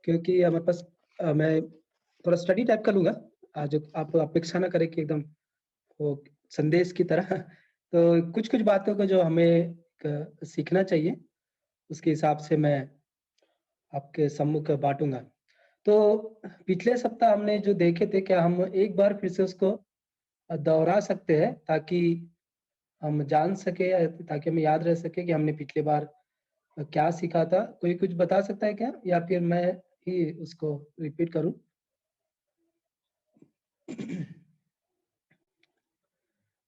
क्योंकि हमारे पास मैं थोड़ा स्टडी टाइप का लूँगा, जो आप अपेक्षा ना करें कि एकदम वो संदेश की तरह। तो कुछ-कुछ बातों को जो हमें सीखना चाहिए, उसके हिसाब से मैं आपके सम्मुख बाँटूँगा। तो पिछले सप्ताह हमने जो देखे थे, क्या हम एक बार फिर से उसको दोहरा सकते हैं, ताकि हम जान सकें, या ताकि हमें याद रह सके कि हमने पिछली बार क्या सीखा था? कोई कुछ बता सकता है क्या? या फिर मैं ही उसको रिपीट करूँ?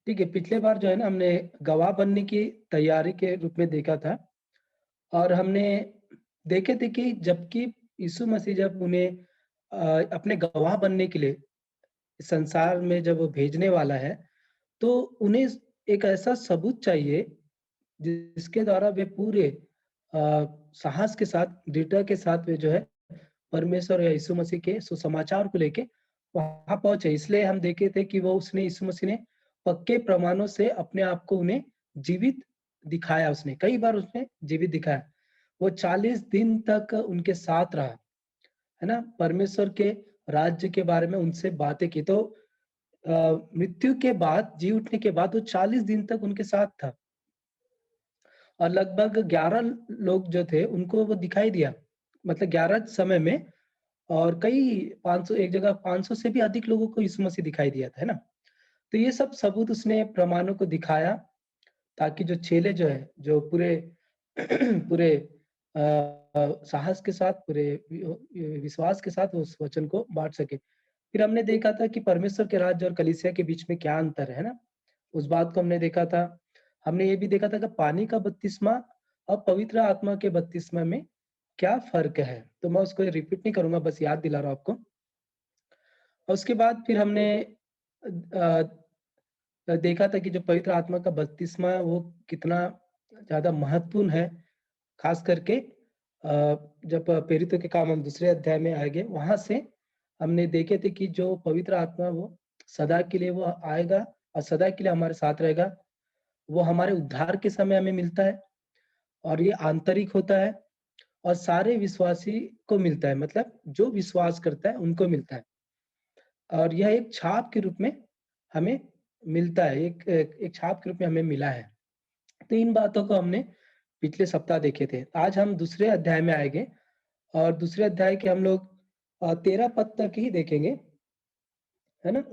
ठीक है, पिछले बार जो है ना, हमने गवाह बनने की तैयारी के रूप में देखा था, और हमने देखे थे कि जबकि यीशु मसीह जब उन्हें अपने गवाह बनने के लिए इस संसार में जब वो भेजने वाला है, तो उन्हें एक ऐसा सबूत चाहिए जिसके द्वारा वे पूरे साहस के साथ, दृढ़ता के साथ वे जो है परमेश्वर या यीशु मसीह के सुसमाचार को लेके वहाँ पहुँचे। इसलिए हम देखे थे कि यीशु मसीह ने पक्के प्रमाणों से अपने आप को उन्हें जीवित दिखाया उसने, कई बार उसने जीवित दिखाया। वो 40 दिन तक उनके साथ रहा, है ना? परमेश्वर के राज्य के बारे में उनसे बातें की। तो मृत्यु के बाद, जी उठने के बाद वो 40 दिन तक उनके साथ था, और लगभग 11 लोग जो थे उनको वो दिखाई दिया, मतलब 11 समय में, और कई 500, एक जगह 500 से भी अधिक लोगों को यीशु मसीह दिखाई दिया था, है ना? तो ये सब सबूत उसने प्रमाणों को दिखाया, ताकि जो चेले जो है, जो पूरे पूरे साहस के साथ, पूरे विश्वास के साथ उस वचन को बाँट सके। फिर हमने देखा था कि परमेश्वर के राज्य और कलीसिया के बीच में क्या अंतर है ना? उस बात को हमने देखा था। हमने ये भी देखा था कि पानी का बपतिस्मा और पवित्र आत्मा के बपतिस्मा में क्या फ़र्क है? तो मैं उसको रिपीट नहीं करूँगा, बस याद दिला रहा हूँ आपको। और उसके बाद फिर हमने देखा था कि जो पवित्र आत्मा का बपतिस्मा है, वो कितना ज़्यादा महत्वपूर्ण है। ख़ास करके जब प्रेरितों के काम हम दूसरे अध्याय में आएँगे, वहाँ से हमने देखे थे कि जो पवित्र आत्मा वो सदा के लिए वो आएगा, और सदा के लिए हमारे साथ रहेगा। वो हमारे उद्धार के समय हमें मिलता है, और ये आंतरिक होता है, और सारे विश्वासी को मिलता है, मतलब जो विश्वास करता है उनको मिलता है। और यह एक छाप के रूप में हमें मिलता है, एक छाप के रूप में हमें मिला है। तो इन बातों को हमने पिछले सप्ताह देखे थे। आज हम दूसरे अध्याय में आएँगे, और दूसरे अध्याय के हम लोग 13 पद तक ही देखेंगे, है ना? अ,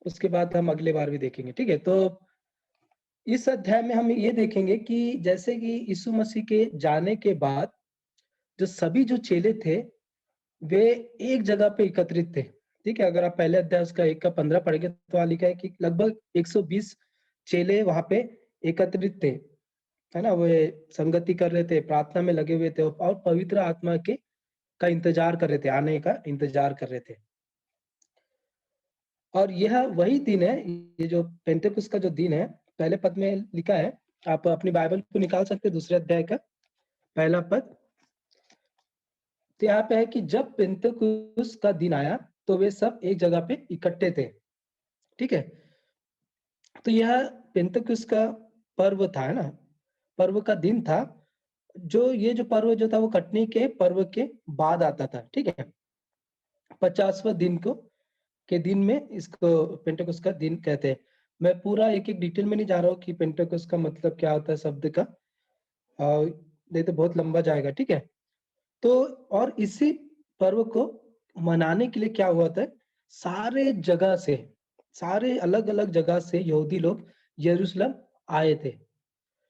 उसके बाद हम अगले बार भी देखेंगे, ठीक है? तो इस अध्याय में हम ये देखेंगे कि जैसे कि यीशु मसीह के जाने के बाद जो सभी जो चेले थे, वे एक जगह पे एकत्रित थे, ठीक है? अगर आप पहले अध्याय उसका 1 का 15 पढ़ेंगे, तो वहाँ लिखा है कि लगभग 120 चेले वहाँ पे एकत्रित थे, है ना? वे संगति कर रहे थे, प्रार्थना में लगे हुए थे, और पवित्र आत्मा के का इंतज़ार कर रहे थे, आने का इंतज़ार कर रहे थे। और यह वही दिन है, ये जो पेंटेकुस्त का जो दिन है, पहले पद में लिखा है, आप अपनी बाइबल को निकाल सकते हैं, दूसरे अध्याय का पहला पद। तो यहाँ पे है कि जब पेंतेकुस्त का दिन आया, तो वे सब एक जगह पे इकट्ठे थे, ठीक है? तो यह पेंतेकुस्त का पर्व था, है ना? पर्व का दिन था, ये जो पर्व जो था वो कटनी के पर्व के बाद आता था, ठीक है? 50वां दिन के दिन में इसको पेंटेकोस्ट का दिन कहते हैं। मैं पूरा एक-एक डिटेल में नहीं जा रहा हूँ कि पेंटेकोस्ट का मतलब क्या होता है शब्द का, नहीं तो बहुत लंबा जाएगा, ठीक है? तो और इसी पर्व को मनाने के लिए क्या हुआ था, सारे जगह से, सारे अलग-अलग जगह से यहूदी लोग यरूशलेम आए थे,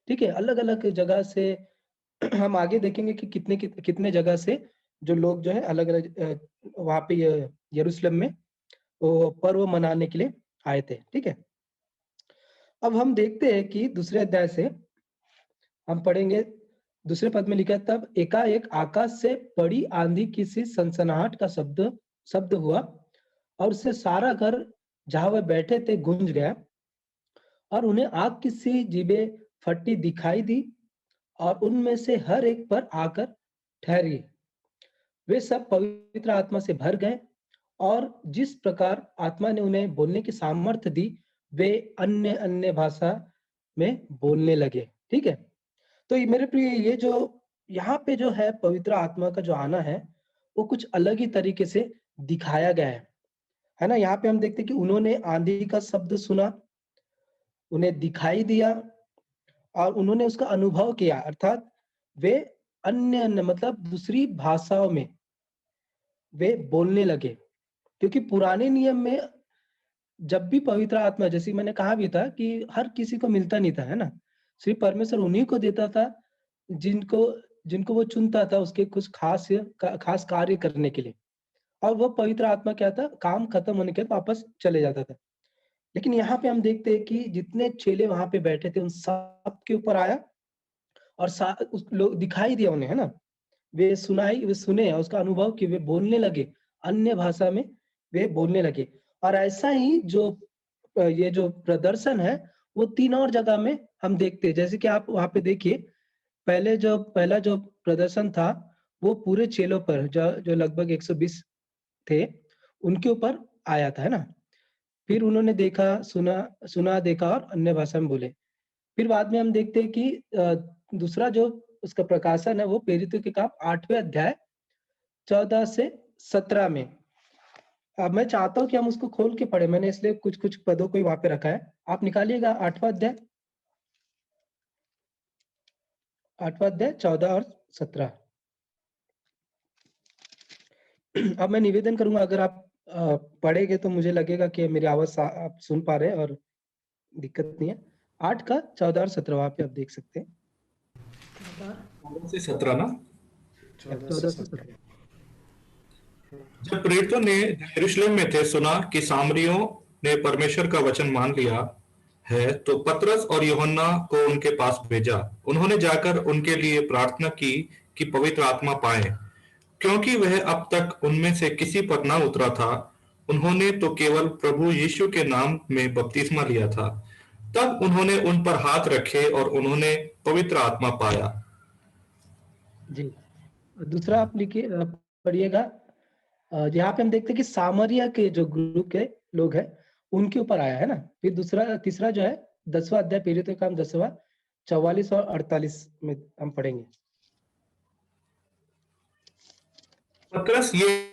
ठीक है? अलग-अलग जगह से हम आगे देखेंगे कि कितने जगह से जो लोग जो है अलग-अलग वहाँ पे यरूशलेम में वो पर्व मनाने के लिए आए थे, ठीक है? अब हम देखते हैं कि दूसरे अध्याय से हम पढ़ेंगे, दूसरे पद में लिखा है, तब एकाएक आकाश से बड़ी आंधी की सी सनसनाहट का शब्द शब्द हुआ, और उससे सारा घर जहाँ वह बैठे थे गूंज गया, और उन्हें आग की सी जीभें फटी दिखाई दी, और उनमें से हर एक पर आकर ठहरी। वे सब पवित्र आत्मा से भर गए, और जिस प्रकार आत्मा ने उन्हें बोलने की सामर्थ्य दी, वे अन्य अन्य भाषा में बोलने लगे, ठीक है? तो ये मेरे प्रिय, ये जो यहाँ पे जो है पवित्र आत्मा का जो आना है, वो कुछ अलग ही तरीके से दिखाया गया है ना? यहाँ पे हम देखते हैं कि उन्होंने आंधी का शब्द सुना, उन्हें दिखाई दिया और उन्होंने उसका अनुभव किया, अर्थात वे अन्य मतलब दूसरी भाषाओं में वे बोलने लगे। क्योंकि पुराने नियम में जब भी पवित्र आत्मा, जैसे मैंने कहा भी था कि हर किसी को मिलता नहीं था, है ना? सिर्फ परमेश्वर उन्हीं को देता था जिनको जिनको वो चुनता था उसके कुछ खास कार्य करने के लिए। और वो पवित्र आत्मा क्या था, काम खत्म होने के बाद वापस चले जाता था। लेकिन यहाँ पे हम देखते हैं कि जितने चेले वहां पे बैठे थे उन सब के ऊपर आया और उस लोग दिखाई दिया उन्हें, है ना? वे सुने और उसका अनुभव कि वे बोलने लगे, अन्य भाषा में वे बोलने लगे। और ऐसा ही जो ये जो प्रदर्शन है, वो 3 और जगह में हम देखते हैं। जैसे कि आप वहाँ पे देखिए, पहला जो प्रदर्शन था, वो पूरे चेलों पर जो लगभग 120 थे, उनके ऊपर आया था, है ना? फिर उन्होंने देखा, सुना, देखा और अन्य भाषा में बोले। फिर बाद में हम देखते हैं कि दूसरा जो उसका प्रकाशन है, वो प्रेरितों के काम 8वें अध्याय 14 से 17 में। अब मैं चाहता हूँ कि हम उसको खोल के पढ़ें, मैंने इसलिए कुछ पदों को ही वहाँ पे रखा है। आप निकालिएगा 8वां अध्याय 14 और 17। अब मैं निवेदन करूँगा, अगर आप पढ़ेंगे तो मुझे लगेगा कि मेरी आवाज़ आप सुन पा रहे हैं और दिक्कत नहीं है। 8 का 14 और 17 वहाँ पे आप देख सकते हैं। 14 से 17 ना? 14 से 17। जब प्रेरितों ने यरूशलेम में थे सुना कि सामरियों ने परमेश्वर का वचन मान लिया है, तो पतरस और यूहन्ना को उनके पास भेजा। उन्होंने जाकर उनके लिए प्रार्थना की कि पवित्र आत्मा पाए, क्योंकि वह अब तक उनमें से किसी पर न उतरा था। उन्होंने तो केवल प्रभु यीशु के नाम में बपतिस्मा लिया था। तब उन्होंने उन पर हाथ रखे और उन्होंने पवित्र आत्मा पाया। जी। दूसरा आप पढ़िएगा। यहाँ पे हम देखते हैं कि सामरिया के जो ग्रुप के लोग हैं, उनके ऊपर आया, है ना? फिर तीसरा जो है 10वां अध्याय प्रेरितों का काम 10वां 44 और 48 में हम पढ़ेंगे। पतरस ये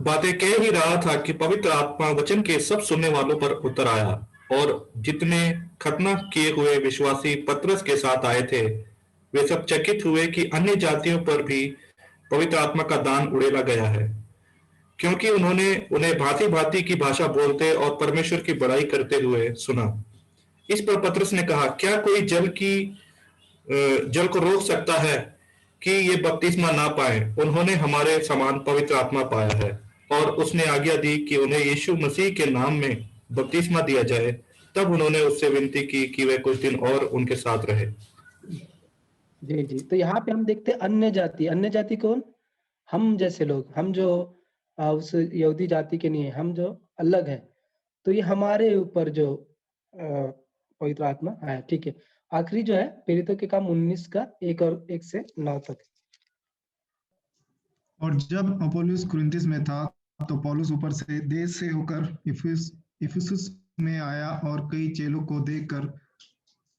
बातें कह ही रहा था कि पवित्र आत्मा वचन के सब सुनने वालों पर उतर आया, और जितने खतना किए हुए विश्वासी पतरस के साथ आए थे, वे सब चकित हुए कि अन्य जातियों पर भी पवित्र आत्मा का दान उड़ेला गया है, क्योंकि उन्होंने उन्हें भांति भांति की भाषा बोलते और परमेश्वर की बड़ाई करते हुए सुना। इस पर पतरस ने कहा, क्या कोई जल को रोक सकता है कि ये बपतिस्मा ना पाए? उन्होंने हमारे समान पवित्र आत्मा पाया है। और उसने आज्ञा दी कि उन्हें यीशु मसीह के नाम में बपतिस्मा दिया जाए। तब उन्होंने उससे विनती की कि वह कुछ दिन और उनके साथ रहे। जी, जी। तो यहाँ पे हम देखते हैं अन्य जाति कौन? हम जैसे लोग, हम जो उस यहूदी जाति के नहीं है, हम जो अलग हैं। तो ये हमारे ऊपर जो पवित्र आत्मा है, ठीक है। आखिरी जो है प्रेरितों के काम 19 का 1 से 9 तक। और जब अपोलोस कुरिन्थिस में था, तो पौलुस ऊपर से देश से होकर इफिसुस में आया और कई चेलों को देखकर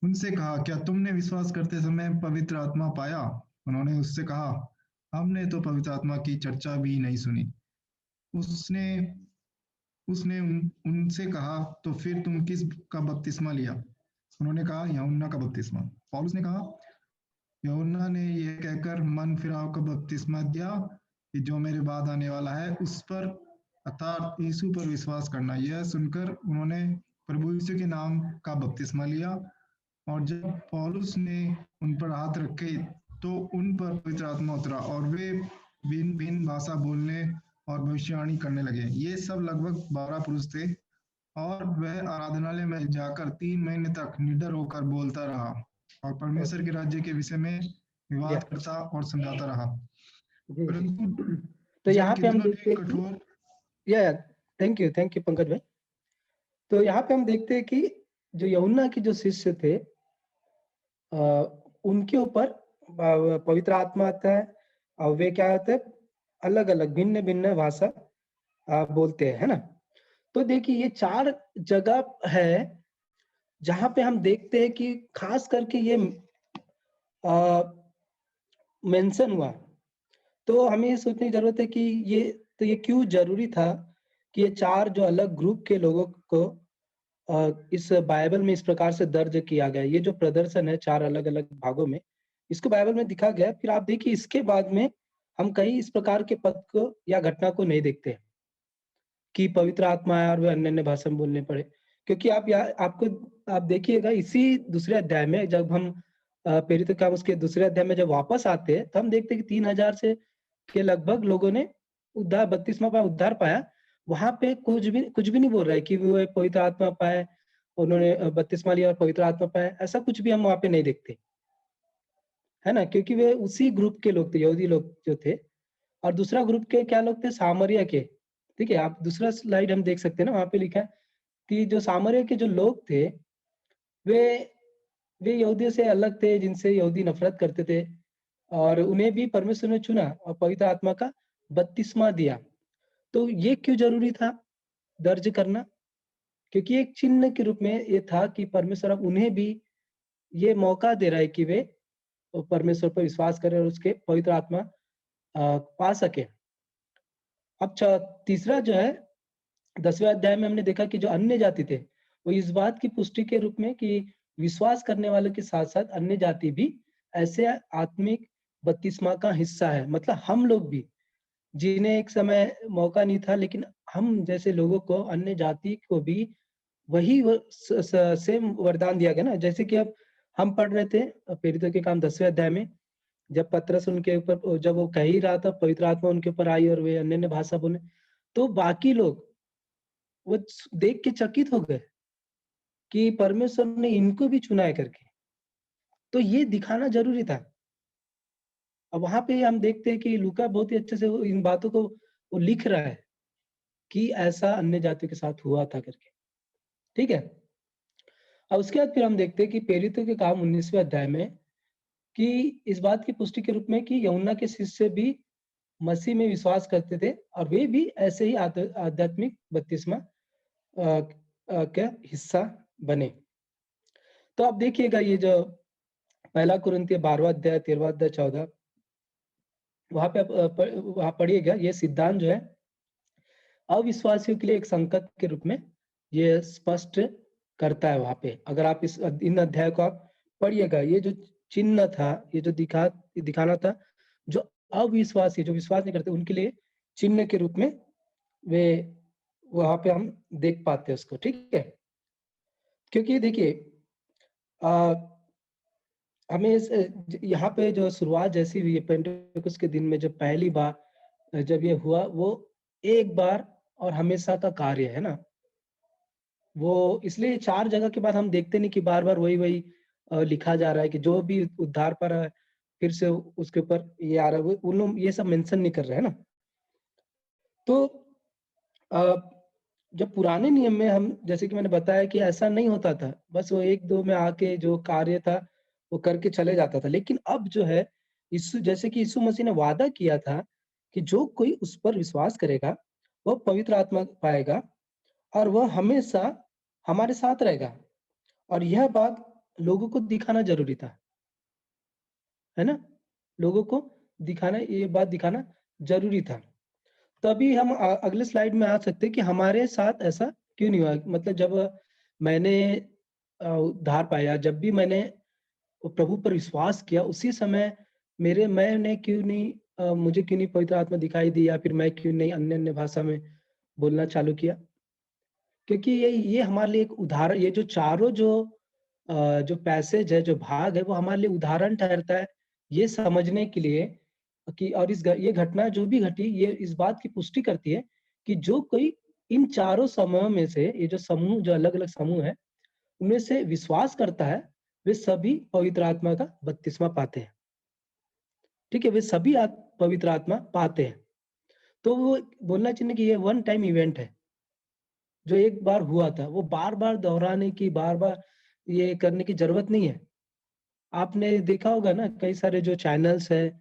उनसे कहा, क्या तुमने विश्वास करते समय पवित्र आत्मा पाया? उन्होंने उससे कहा, हमने तो पवित्र आत्मा की चर्चा भी नहीं सुनी। उसने उसने उनसे कहा, तो फिर तुम किस का बपतिस्मा लिया? उन्होंने कहा, यूहन्ना का बपतिस्मा। पौलुस ने कहा, यूहन्ना ने यह कहकर मन फिराव का बपतिस्मा दिया कि जो मेरे बाद आने वाला है उस पर, अर्थात यीशु पर विश्वास करना। यह सुनकर उन्होंने प्रभु यीशु के नाम का बपतिस्मा लिया। और जब पौलुस ने उन पर हाथ रखे, तो उन पर पवित्र आत्मा उतरा और वे भिन्न भिन्न भाषा बोलने और भविष्यवाणी करने लगे। ये सब लगभग 12 पुरुष थे। और वह आराधनालय में जाकर 3 महीने तक निडर होकर बोलता रहा और परमेश्वर के राज्य के विषय में विवाद करता और समझाता रहा। जी, परंतु तो यहाँ जब पे हम कितनों देखते ने हैं कि कठोर थैंक यू पंकज भाई। तो यहाँ पे हम देखते हैं कि जो यूहन्ना के जो शिष्य थे, उनके ऊपर पवित्र आत्मा आता है और वे क्या होते हैं, अलग अलग भिन्न भिन्न भाषा बोलते हैं, है ना? तो देखिए ये 4 जगह है जहां पे हम देखते हैं कि खास करके ये मेंशन हुआ। तो हमें ये सोचने की ज़रूरत है कि ये क्यों ज़रूरी था कि ये 4 जो अलग ग्रुप के लोगों को इस बाइबल में इस प्रकार से दर्ज किया गया है। ये जो प्रदर्शन है 4 अलग-अलग भागों में, इसको बाइबल में दिखा गया है। फिर आप देखिए इसके बाद में हम कहीं इस प्रकार के पद को या घटना को नहीं देखते हैं कि पवित्र आत्मा आया और वे अन्य-अन्य भाषा में बोलने पड़े। क्योंकि आप देखिएगा इसी दूसरे अध्याय में जब हम प्रेरितों के काम उसके दूसरे अध्याय में जब वापस आते हैं, तो हम देखते हैं कि 3000 से के लगभग लोगों ने बपतिस्मा पाया, उद्धार पाया। वहाँ पे कुछ भी नहीं बोल रहा है कि वो पवित्र आत्मा पाए, उन्होंने बपतिस्मा लिया और पवित्र आत्मा पाया, ऐसा कुछ भी हम वहाँ पे नहीं देखते, है ना? क्योंकि वे उसी ग्रुप के लोग थे, यहूदी लोग जो थे और दूसरा ग्रुप के क्या लोग थे? सामरिया के, ठीक है? आप दूसरा स्लाइड हम देख सकते हैं ना, वहाँ पे लिखा है कि जो सामरिया के जो लोग थे, वे वे यहूदियों से अलग थे, जिनसे यहूदी नफ़रत करते थे और उन्हें भी परमेश्वर ने चुना और पवित्र आत्मा का बपतिस्मा दिया। तो ये क्यों ज़रूरी था दर्ज करना? क्योंकि एक चिन्ह के रूप में ये था कि परमेश्वर अब उन्हें भी ये मौका दे रहा है कि वे परमेश्वर पर विश्वास करें और उसके पवित्र आत्मा पा सकें। अब तीसरा जो है 10वें अध्याय में हमने देखा कि जो अन्य जाति थे, वो इस बात की पुष्टि के रूप में कि विश्वास करने वालों के साथ-साथ अन्य जाति भी ऐसे आत्मिक बपतिस्मा का हिस्सा है। मतलब हम लोग भी, जिन्हें एक समय मौका नहीं था, लेकिन हम जैसे लोगों को, अन्य जाति को भी वही व स स सेम वरदान दिया गया ना। जैसे कि अब हम पढ़ रहे थे प्रेरितों के काम 10वें अध्याय में, जब पतरस उनके ऊपर जब वो कह ही रहा था, पवित्र आत्मा उनके ऊपर आई और वे अन्य-अन्य भाषा बोले, तो बाकी लोग वो देख के चकित हो गए कि परमेश्वर ने इनको भी चुना है करके। तो ये दिखाना ज़रूरी था। अब वहाँ पे हम देखते हैं कि लूका बहुत ही अच्छे से वो इन बातों को वो लिख रहा है कि ऐसा अन्य जातियों के साथ हुआ था करके, ठीक है? अब उसके बाद फिर हम देखते हैं कि प्रेरितों के काम 19वें अध्याय में कि इस बात की पुष्टि के रूप में कि यूहन्ना के शिष्य भी मसीह में विश्वास करते थे और वे भी ऐसे ही आध्यात्मिक बपतिस्मा का हिस्सा बने। तो आप देखिएगा ये जो पहला कुरिन्थियों 12वां अध्याय, 13वां अध्याय, 14 वहाँ पे आप वहाँ पढ़िएगा, ये सिद्धांत जो है अविश्वासियों के लिए एक संकट के रूप में ये स्पष्ट करता है वहाँ पे। अगर आप इन अध्याय को आप पढ़िएगा, ये जो चिन्ह था, ये जो दिखाना था, जो अविश्वासी, जो विश्वास नहीं करते, उनके लिए चिन्ह के रूप में वे वहाँ पे हम देख पाते हैं उसको, ठीक है? क्योंकि देखिए हमें यहाँ पे जो शुरुआत जैसी हुई है पेंटेकोस्त के दिन में, जब पहली बार जब ये हुआ, वो एक बार और हमेशा का कार्य है ना। वो इसलिए 4 जगह के बाद हम देखते नहीं कि बार-बार वही-वही लिखा जा रहा है कि जो भी उद्धार पर है, फिर से उसके ऊपर ये आ रहा है, वो उन लोग ये सब मेंशन नहीं कर रहे हैं ना। तो अ, जब पुराने नियम में हम, जैसे कि मैंने बताया कि ऐसा नहीं होता था, बस वो 1-2 में आके जो कार्य था, वो करके चले जाता था। लेकिन अब जो है, जैसे कि यीशु मसीह ने वादा किया था कि जो कोई उस पर विश्वास करेगा, वो पवित्र आत्मा पाएगा और वह हमेशा हमारे साथ रहेगा। और यह बात लोगों को दिखाना ज़रूरी था, है ना? लोगों को ये बात दिखाना ज़रूरी था। तभी हम अगले स्लाइड में आ सकते हैं कि हमारे साथ ऐसा क्यों नहीं हुआ? मतलब जब मैंने उद्धार पाया, जब भी मैंने प्रभु पर विश्वास किया, उसी समय मैंने क्यों नहीं मुझे क्यों नहीं पवित्र आत्मा दिखाई दी, या फिर मैं क्यों नहीं अन्य-अन्य भाषा में बोलना चालू किया? क्योंकि ये हमारे लिए एक उदाहरण, ये जो चारों जो पैसेज है, जो भाग है, वो हमारे लिए उदाहरण ठहरता है, ये समझने के लिए कि और ये घटना जो भी घटी, ये इस बात की पुष्टि करती है कि जो कोई इन चारों समूहों में से, ये जो समूह, जो अलग-अलग समूह हैं, उनमें से विश्वास करता है, वे सभी पवित्र आत्मा का बपतिस्मा पाते हैं। ठीक है? वे सभी पवित्र आत्मा पाते हैं। तो वो बोलना चाहिए कि ये वन टाइम इवेंट है। जो एक बार हुआ था, वो बार-बार दोहराने की, बार-बार ये करने की ज़रूरत नहीं है। आपने देखा होगा ना, कई सारे जो चैनल्स हैं,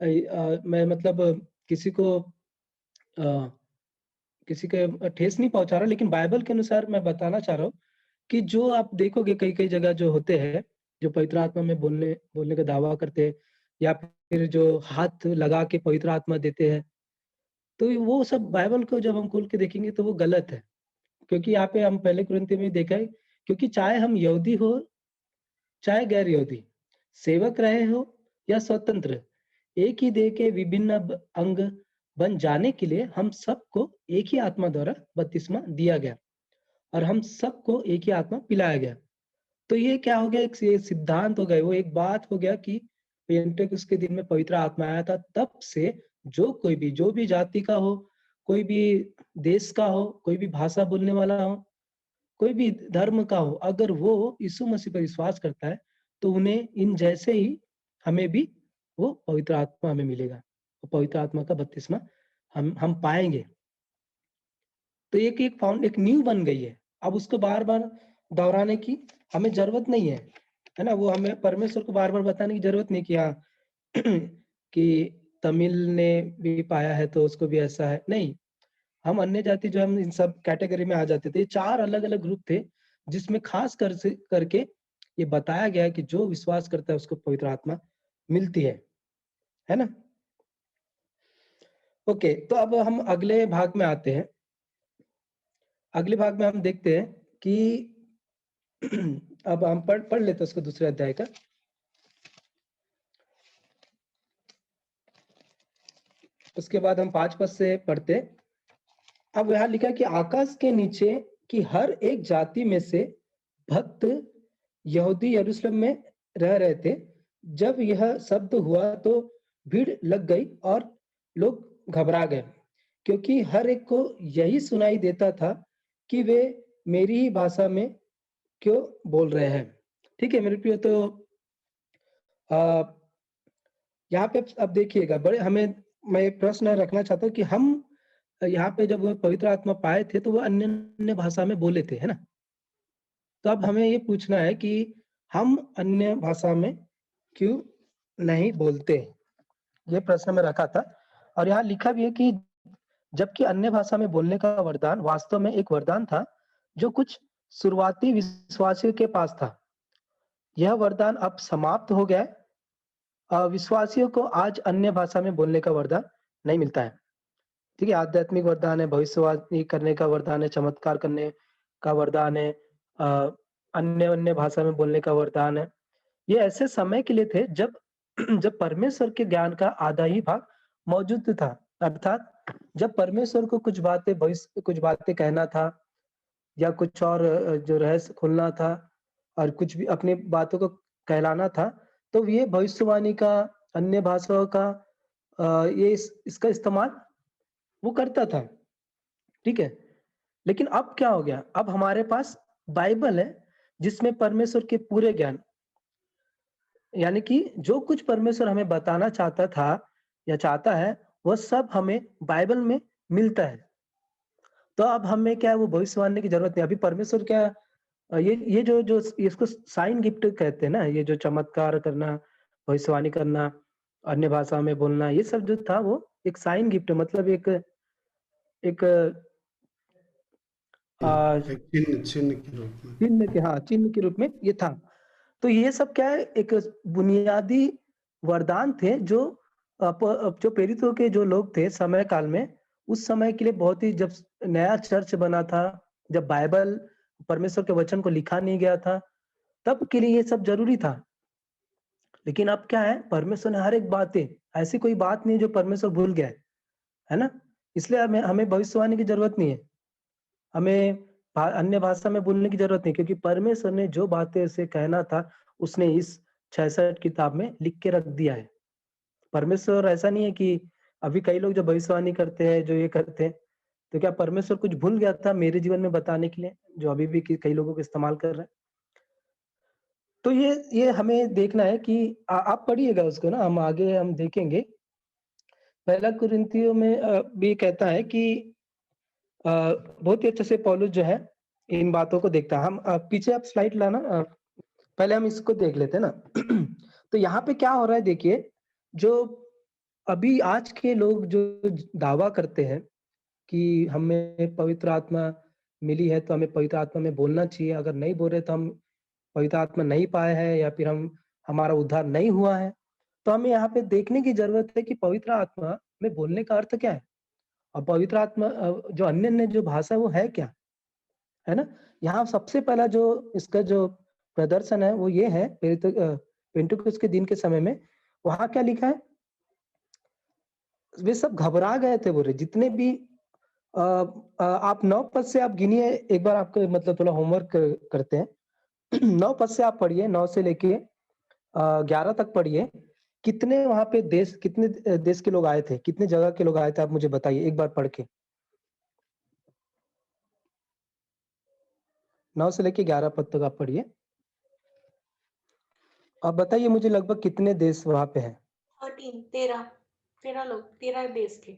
मैं मतलब किसी को अ, किसी के ठेस नहीं पहुँचा रहा, लेकिन बाइबल के अनुसार मैं बताना चाह रहा हूँ कि जो आप देखोगे कई-कई जगह जो होते हैं, जो पवित्र आत्मा में बोलने का दावा करते हैं, या फिर जो हाथ लगा के पवित्र आत्मा देते हैं, तो वो सब बाइबल को जब हम खोल के देखेंगे तो वो गलत है। क्योंकि यहाँ पे हम पहले कुरिन्थियों में देखा है, क्योंकि चाहे हम यहूदी हो, चाहे गैर यहूदी, सेवक रहे हो या स्वतंत्र, एक ही देह के विभिन्न अंग बन जाने के लिए हम सबको एक ही आत्मा द्वारा बपतिस्मा दिया गया और हम सबको एक ही आत्मा पिलाया गया। तो ये क्या हो गया, एक ये सिद्धांत हो गया, वो एक बात हो गया कि पेंटेकोस्त के दिन में पवित्र आत्मा आया था। तब से जो भी जाति का हो, कोई भी देश का हो, कोई भी भाषा बोलने वाला हो, कोई भी धर्म का हो, अगर वो यीशु मसीह पर विश्वास करता है तो उन्हें इन जैसे ही हमें भी वो पवित्र आत्मा हमें मिलेगा, वो पवित्र आत्मा का बपतिस्मा हम पाएंगे। तो एक नींव बन गई है। अब उसको बार बार दोहराने की हमें जरूरत नहीं है ना। वो हमें परमेश्वर को बार बार बताने की जरूरत नहीं कि हाँ कि तमिल ने भी पाया है तो उसको भी ऐसा है, नहीं। हम अन्य जाति जो हम इन सब कैटेगरी में आ जाते थे। 4 अलग-अलग ग्रुप थे जिसमें खास करके ये बताया गया है कि जो विश्वास करता है उसको पवित्र आत्मा मिलती है ना? ओके, तो अब हम अगले भाग में आते हैं। अगले भाग में हम देखते हैं कि अब हम पढ़ लेते हैं उसको दूसरे अध्याय का। उसके बाद हम 5 पद से पढ़ते हैं। अब यहाँ लिखा है कि आकाश के नीचे की हर एक जाति में से भक्त यहूदी यरूशलेम में रह रहे थे। जब यह शब्द हुआ तो भीड़ लग गई और लोग घबरा गए, क्योंकि हर एक को यही सुनाई देता था कि वे मेरी ही भाषा में क्यों बोल रहे हैं। ठीक है मेरे प्रिय, तो यहाँ पे अब देखिएगा, मैं प्रश्न रखना चाहता हूँ कि हम यहाँ पे जब वो पवित्र आत्मा पाए थे तो वो अन्य भाषा में बोले थे, है ना? तो अब हमें ये पूछना है कि हम अन्य भाषा में क्यों नहीं बोलते? ये प्रश्न मैं रखा था। और यहाँ लिखा भी है कि जबकि अन्य भाषा में बोलने का वरदान वास्तव में एक वरदान था जो कुछ शुरुआती विश्वासियों के पास था। यह वरदान अब समाप्त हो गया है। विश्वासियों को आज अन्य भाषा में बोलने का वरदान नहीं मिलता है। ठीक है, आध्यात्मिक वरदान है, भविष्यवाणी करने का वरदान है, चमत्कार करने का वरदान है, अन्य भाषा में बोलने का वरदान है। ये ऐसे समय के लिए थे जब जब परमेश्वर के ज्ञान का आधा ही भाग मौजूद था। अर्थात जब परमेश्वर को कुछ बातें कहना था या कुछ और जो रहस्य खोलना था और कुछ भी अपनी बातों को कहलाना था, तो ये भविष्यवाणी का, अन्य भाषाओं का ये इसका इस्तेमाल वो करता था। ठीक है, लेकिन अब क्या हो गया? अब हमारे पास बाइबल है जिसमें परमेश्वर के पूरे ज्ञान, यानी कि जो कुछ परमेश्वर हमें बताना चाहता था या चाहता है, वो सब हमें बाइबल में मिलता है। तो अब हमें क्या है, वो भविष्यवाणी की जरूरत नहीं। अभी परमेश्वर क्या, ये जो इसको साइन गिफ्ट कहते हैं ना, ये जो चमत्कार करना, भविष्यवाणी करना, अन्य भाषा में बोलना, ये सब जो था वो एक साइन गिफ्ट, मतलब एक एक चिन्ह के रूप में। चिन्ह के रूप में ये था। तो ये सब क्या है, एक बुनियादी वरदान थे जो जो प्रेरितों के जो लोग थे समय काल में, उस समय के लिए बहुत ही, जब नया चर्च बना था, जब बाइबल परमेश्वर के वचन को लिखा नहीं गया था, तब के लिए ये सब जरूरी था। लेकिन अब क्या है, परमेश्वर ने हर एक बातें, ऐसी कोई बात नहीं जो परमेश्वर भूल गया है ना? इसलिए हमें भविष्यवाणी की जरूरत नहीं है, हमें अन्य भाषा में बोलने की जरूरत नहीं, क्योंकि परमेश्वर ने जो बातें उसे कहना था उसने इस 66 किताब में लिख के रख दिया है। परमेश्वर ऐसा नहीं है कि अभी कई लोग जो भविष्यवाणी करते हैं, जो ये करते हैं, तो क्या परमेश्वर कुछ भूल गया था मेरे जीवन में बताने के लिए, जो अभी भी कई लोगों को इस्तेमाल कर रहे हैं? तो ये हमें देखना है कि आप पढ़िएगा उसको ना, हम आगे हम देखेंगे। पहला कुरिन्थियों में भी कहता है कि बहुत ही अच्छे से पौलुस जो है इन बातों को देखता है। हम पीछे आप स्लाइड लाना, पहले हम इसको देख लेते हैं ना। तो यहाँ पे क्या हो रहा है देखिए, जो अभी आज के लोग जो दावा करते हैं कि हमें पवित्र आत्मा मिली है तो हमें पवित्र आत्मा में बोलना चाहिए, अगर नहीं बोल रहे तो हम पवित्र आत्मा नहीं पाए हैं या फिर हमारा उद्धार नहीं हुआ है, तो हमें यहाँ पे देखने की जरूरत है कि पवित्र आत्मा में बोलने का अर्थ क्या है, और पवित्र आत्मा जो अन्य जो भाषा वो है क्या, है ना। यहाँ सबसे पहला जो इसका जो प्रदर्शन है वो ये है, पेंटेकोस्त के दिन के समय में वहां क्या लिखा है, वे सब घबरा गए थे बोले, जितने भी आप 9 पद से आप गिनिए एक बार, आपको मतलब थोड़ा होमवर्क करते हैं 9 पद से आप पढ़िए, 9 से लेके 11 तक पढ़िए, कितने वहां पे देश, कितने देश के लोग आए थे, कितने जगह के लोग आए थे, आप मुझे बताइए एक बार पढ़ के। 9 से लेके 11 पद तक आप पढ़िए, अब बताइए मुझे लगभग कितने देश वहां पे हैं। 13 लोग, 13 देश के।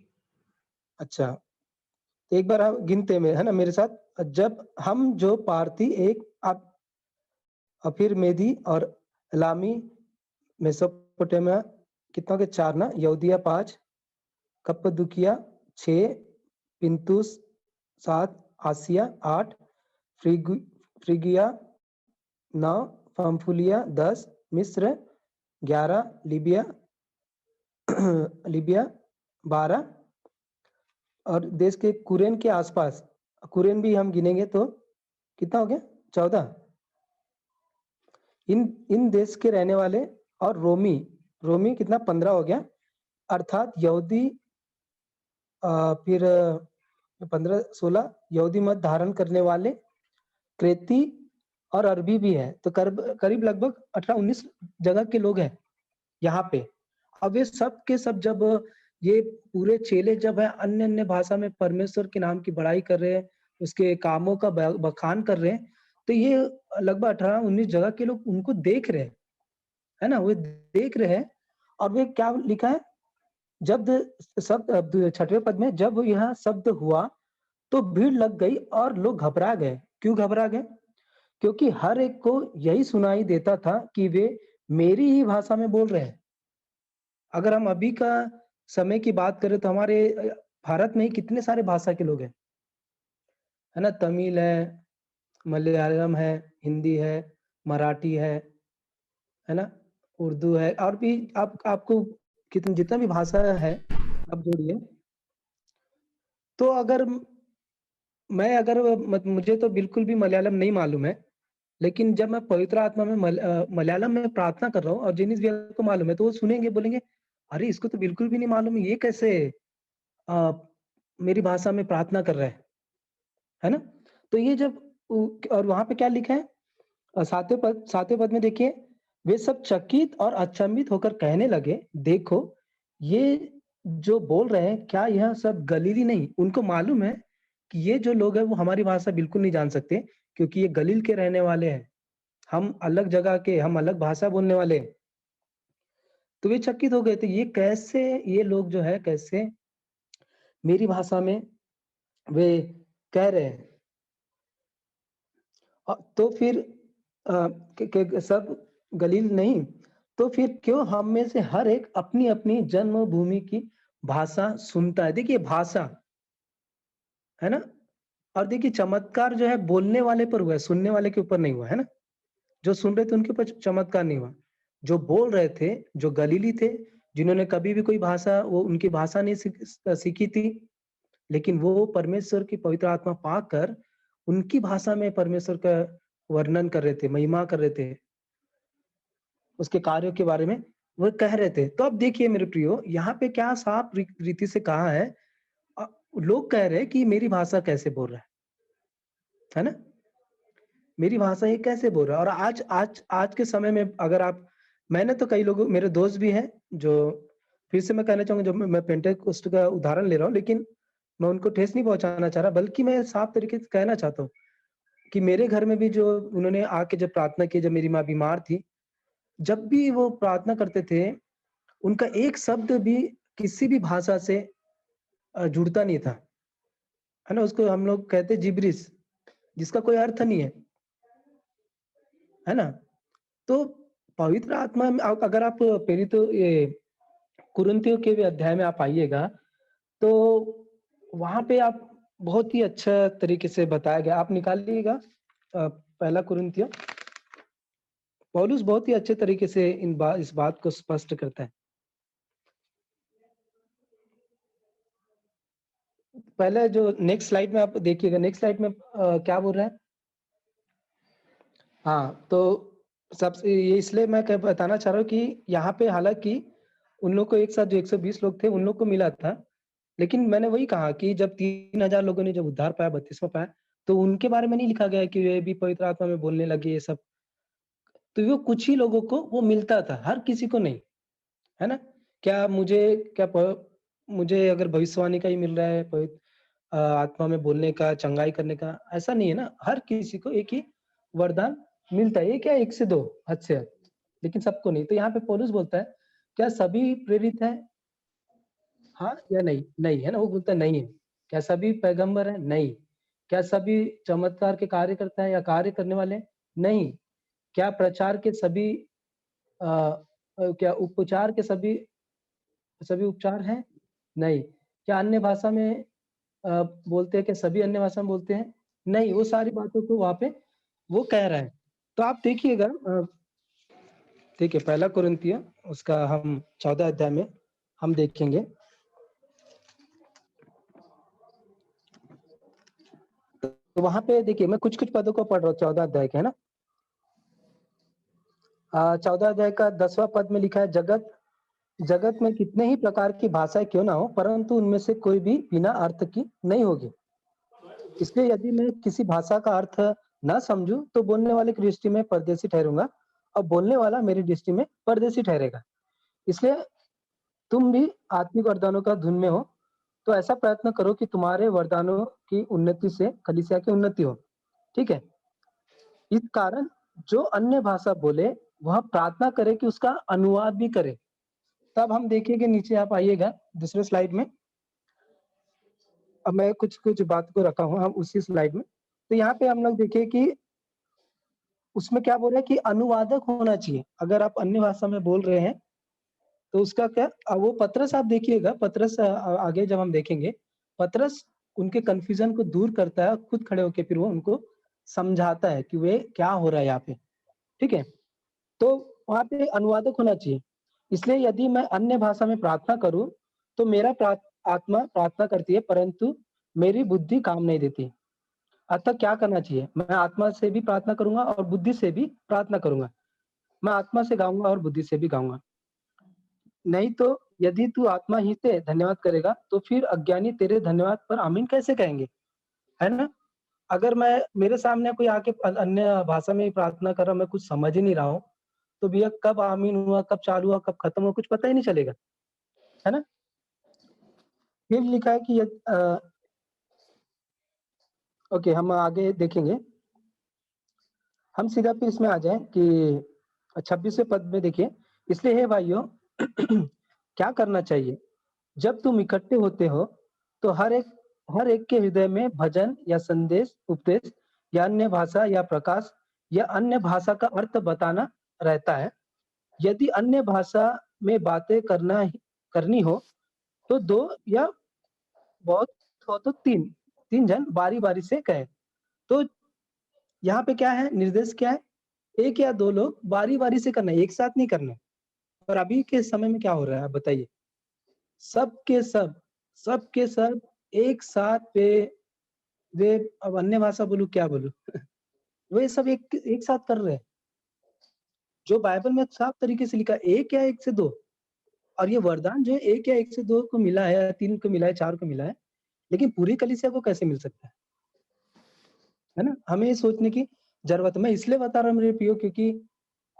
अच्छा, एक बार हम गिनते में, है ना, मेरे साथ। जब हम जो पारथी एक, आप फिर मेदी और एलामी, मेसोपोटामिया कितना के 4 ना, यहूदिया 5, कप्पदूकिया 6, पिंतुस 7, आसिया 8, फ्रिगिया 9, पंफुलिया 10, मिस्र 11, लीबिया 12, और देश के कुरेन के आसपास, कुरेन भी हम गिनेंगे तो कितना हो गया, 14। इन देश के रहने वाले, और रोमी कितना, 15 हो गया, अर्थात यहूदी, फिर 15-16 यहूदी मत धारण करने वाले, क्रेती और अरबी भी है, तो करीब लगभग 18-19 जगह के लोग हैं यहाँ पे। अब ये सब के सब जब ये पूरे चेले जब है अन्य अन्य भाषा में परमेश्वर के नाम की बड़ाई कर रहे हैं, उसके कामों का बखान कर रहे हैं, तो ये लगभग 18-19 जगह के लोग उनको देख रहे हैं, है ना, वो देख रहे हैं। और वे क्या लिखा है, जब शब्द 6वें पद में, जब यह शब्द हुआ तो भीड़ लग गई और लोग घबरा गए। क्यों घबरा गए? क्योंकि हर एक को यही सुनाई देता था कि वे मेरी ही भाषा में बोल रहे हैं। अगर हम अभी का समय की बात करें तो हमारे भारत में ही कितने सारे भाषा के लोग हैं, है ना, तमिल है, मलयालम है, हिंदी है, मराठी है ना, उर्दू है, और भी आपको कितने जितना भी भाषा है आप जोड़िए। तो अगर मुझे तो बिल्कुल भी मलयालम नहीं मालूम है, लेकिन जब मैं पवित्र आत्मा में मलयालम में प्रार्थना कर रहा हूँ और जिनिस भैया को मालूम है, तो वो सुनेंगे, बोलेंगे अरे इसको तो बिल्कुल भी नहीं मालूम है, ये कैसे मेरी भाषा में प्रार्थना कर रहा है ना। तो ये जब, और वहां पे क्या लिखा है, 7वें पद में देखिए, वे सब चकित और अचंभित होकर कहने लगे, देखो ये जो बोल रहे हैं, क्या यह सब गलीली नहीं? उनको मालूम है कि ये जो लोग हैं वो हमारी भाषा बिल्कुल नहीं जान सकते, क्योंकि ये गलील के रहने वाले हैं, हम अलग जगह के, हम अलग भाषा बोलने वाले हैं। तो वे चकित हो गए थे, ये कैसे, ये लोग जो है कैसे मेरी भाषा में वे कह रहे हैं। तो फिर सब गलील नहीं, तो फिर क्यों हम में से हर एक अपनी अपनी जन्मभूमि की भाषा सुनता है। देखिए भाषा, है ना, और देखिए चमत्कार जो है बोलने वाले पर हुआ है, सुनने वाले के ऊपर नहीं हुआ, है ना। जो सुन रहे थे उनके ऊपर चमत्कार नहीं हुआ, जो बोल रहे थे, जो गलीली थे, जिन्होंने कभी भी कोई भाषा, वो उनकी भाषा नहीं सीखी थी, लेकिन वो परमेश्वर की पवित्र आत्मा पाकर उनकी भाषा में परमेश्वर का वर्णन कर रहे थे, महिमा कर रहे थे, उसके कार्यों के बारे में वो कह रहे थे। तो अब देखिए मेरे प्रियो, यहाँ पे क्या साफ रीति से कहा है, लोग कह रहे हैं कि मेरी भाषा कैसे बोल रहा है ना, मेरी भाषा ये कैसे बोल रहा है। और आज के समय में अगर आप, मैंने तो कई लोगों, मेरे दोस्त भी हैं जो, फिर से मैं कहना चाहूंगा, जब मैं पेंटेकोस्ट का उदाहरण ले रहा हूँ, लेकिन मैं उनको ठेस नहीं पहुंचाना चाह रहा, बल्कि मैं साफ तरीके से कहना चाहता हूँ कि मेरे घर में भी जो उन्होंने आके जब प्रार्थना की, जब मेरी माँ बीमार थी, जब भी वो प्रार्थना करते थे, उनका एक शब्द भी किसी भी भाषा से जुड़ता नहीं था, है ना। उसको हम लोग कहते जिब्रिश, जिसका कोई अर्थ नहीं है ना। तो पवित्र आत्मा में अगर आप प्रेरित ये कुरिन्थियों के भी अध्याय में आप आइएगा, तो वहां पे आप बहुत ही अच्छा तरीके से बताया गया, आप निकालिएगा पहला कुरिन्थियों पौलुस बहुत ही अच्छे तरीके से इस बात को स्पष्ट करता है। पहले जो नेक्स्ट स्लाइड में आप देखिएगा, नेक्स्ट स्लाइड में क्या बोल रहा है? हाँ, तो सबसे ये इसलिए मैं बताना चाह रहा हूँ कि यहाँ पे हालांकि उन लोग को एक साथ जो 120 लोग थे उन लोग को मिला था, लेकिन मैंने वही कहा कि जब 3000 लोगों ने जब उद्धार पाया, बपतिस्मा पाया, तो उनके बारे में नहीं लिखा गया कि वे भी पवित्र आत्मा में बोलने लगे ये सब। तो वो कुछ ही लोगों को वो मिलता था, हर किसी को नहीं, है ना? मुझे अगर भविष्यवाणी का ही मिल रहा है, आत्मा में बोलने का, चंगाई करने का, ऐसा नहीं है ना। हर किसी को एक ही वरदान मिलता है। ये क्या 1 से 2 हद से हद, लेकिन सबको नहीं। तो यहाँ पे पौलुस बोलता है, क्या सभी प्रेरित हैं? हाँ या नहीं? नहीं, है ना? वो बोलता है नहीं है। क्या सभी पैगंबर हैं? नहीं। क्या सभी चमत्कार के कार्य करते हैं या कार्य करने वाले हैं? नहीं। क्या प्रचार के सभी क्या उपचार के सभी उपचार हैं? नहीं। क्या अन्य भाषा में बोलते हैं कि सभी अन्य भाषा में बोलते हैं? नहीं। वो सारी बातों को वहाँ पे वो कह रहा है। तो आप देखिएगा, देखिए 1 कुरिन्थियों उसका हम 14 अध्याय में हम देखेंगे। तो वहाँ पे देखिए, मैं कुछ-कुछ पदों को पढ़ रहा हूँ 14 अध्याय के, है ना? 14 अध्याय का 10वां पद में लिखा है, जगत में कितने ही प्रकार की भाषाएं क्यों ना हो, परंतु उनमें से कोई भी बिना अर्थ की नहीं होगी। इसलिए यदि मैं किसी भाषा का अर्थ ना समझूं, तो बोलने वाले की दृष्टि में परदेशी ठहरूंगा और बोलने वाला मेरी दृष्टि में परदेशी ठहरेगा। इसलिए तुम भी आत्मिक वरदानों का धुन में हो, तो ऐसा प्रयत्न करो कि तुम्हारे वरदानों की उन्नति से कलीसिया की उन्नति हो। ठीक है? इस कारण जो अन्य भाषा बोले वह प्रार्थना करे कि उसका अनुवाद भी करे। तब हम देखेंगे, नीचे आप आइएगा दूसरे स्लाइड में। अब मैं कुछ बात को रखा हूँ हम उसी स्लाइड में। तो यहाँ पे हम लोग देखें कि उसमें क्या बोल रहा है कि अनुवादक होना चाहिए। अगर आप अन्य भाषा में बोल रहे हैं तो उसका क्या, वो पतरस आप देखिएगा, पतरस आगे जब हम देखेंगे, पतरस उनके कंफ्यूजन को दूर करता है, खुद खड़े होकर फिर वो उनको समझाता है कि वे क्या हो रहा है यहाँ पे। ठीक है? तो वहाँ पे अनुवादक होना चाहिए। इसलिए यदि मैं अन्य भाषा में प्रार्थना करूं, तो मेरा आत्मा प्रार्थना करती है, परंतु मेरी बुद्धि काम नहीं देती। अतः क्या करना चाहिए? मैं आत्मा से भी प्रार्थना करूंगा और बुद्धि से भी प्रार्थना करूंगा। मैं आत्मा से गाऊंगा और बुद्धि से भी गाऊंगा। नहीं तो यदि तू आत्मा ही से धन्यवाद करेगा, तो फिर अज्ञानी तेरे धन्यवाद पर आमीन कैसे कहेंगे? है ना? अगर मेरे सामने कोई आके अन्य भाषा में प्रार्थना कर रहा, मैं कुछ समझ ही नहीं रहा हूँ, तो भैया कब आमीन हुआ, कब चालू हुआ, कब खत्म हुआ, कुछ पता ही नहीं चलेगा। है ना? फिर लिखा है कि ओके, हम आगे देखेंगे। हम सीधा फिर इसमें आ जाए कि 26वें पद में देखिए, इसलिए हे भाइयों क्या करना चाहिए? जब तुम इकट्ठे होते हो, तो हर एक के हृदय में भजन या संदेश, उपदेश या अन्य भाषा या प्रकाश या अन्य भाषा का अर्थ बताना रहता है। यदि अन्य भाषा में बातें करनी हो, तो 2 या बहुत हो तो 3 जन बारी-बारी से कहें। तो यहाँ पे क्या है, निर्देश क्या है? 1 या 2 लोग बारी-बारी से करना है, एक साथ नहीं करना है। और अभी के समय में क्या हो रहा है, आप बताइए? सब के सब एक साथ वे अब अन्य भाषा बोलूँ, क्या बोलूँ? वे सब एक साथ कर रहे हैं। जो बाइबल में साफ तरीके से लिखा है, 1 या 1 से 2। और ये वरदान जो है 1 या 1 से 2 को मिला है, 3 को मिला है, 4 को मिला है, लेकिन पूरी कलीसिया को कैसे मिल सकता है ना? हमें ये सोचने की ज़रूरत है। मैं इसलिए बता रहा हूँ मेरे प्रियो, क्योंकि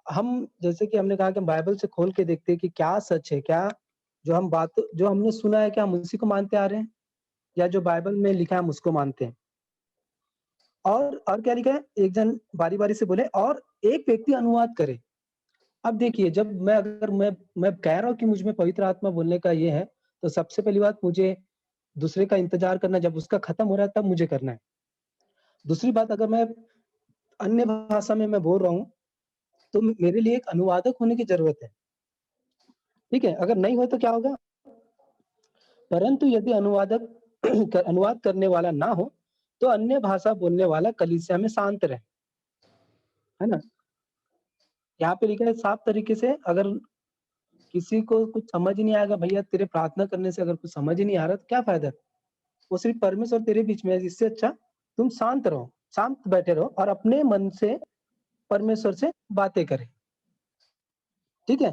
हम, जैसे कि हमने कहा कि हम बाइबल से खोल के देखते हैं कि क्या सच है, क्या जो हमने सुना है, क्या हम उसी को मानते आ रहे हैं, या जो बाइबल में लिखा है हम उसको मानते हैं। और क्या लिखा है? एक जन बारी-बारी से बोले और एक व्यक्ति अनुवाद करे। अब देखिए, जब मैं कह रहा हूँ कि मुझ में पवित्र आत्मा बोलने का ये है, तो सबसे पहली बात, मुझे दूसरे का इंतजार करना, जब उसका खत्म हो रहा है तब मुझे करना है। दूसरी बात, अगर मैं अन्य भाषा में मैं बोल रहा हूँ, तो मेरे लिए एक अनुवादक होने की ज़रूरत है। ठीक है? अगर नहीं हो तो क्या होगा? परंतु यदि अनुवाद करने वाला ना हो, तो अन्य भाषा बोलने वाला कलीसिया में शांत रहे। है ना? यहाँ पे लिखा है साफ तरीके से, अगर किसी को कुछ समझ ही नहीं आएगा, भैया तेरे प्रार्थना करने से अगर कुछ समझ ही नहीं आ रहा तो क्या फायदा? वो सिर्फ परमेश्वर तेरे बीच में है, इससे अच्छा तुम शांत रहो, शांत बैठे रहो और अपने मन से परमेश्वर से बातें करें। ठीक है?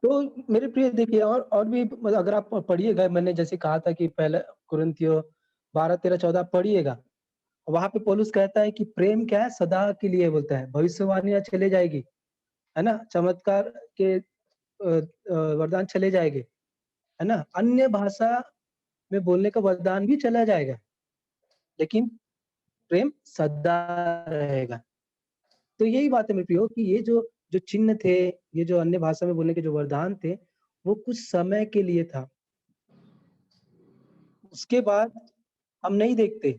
तो मेरे प्रिय देखिए, और भी मतलब अगर आप पढ़िएगा, मैंने जैसे कहा था कि पहले कुरिन्थियों 12, 13, 14 पढ़िएगा। वहाँ पे पौलुस कहता है कि प्रेम क्या है? सदा के लिए बोलता है, भविष्यवाणियाँ चले जाएगी, है ना? चमत्कार के वरदान चले जाएंगे, है ना? अन्य भाषा में बोलने का वरदान भी चला जाएगा, लेकिन प्रेम सदा रहेगा। तो यही बात है मेरे प्रियो कि ये जो जो चिन्ह थे, ये जो अन्य भाषा में बोलने के जो वरदान थे, वो कुछ समय के लिए था। उसके बाद हम नहीं देखते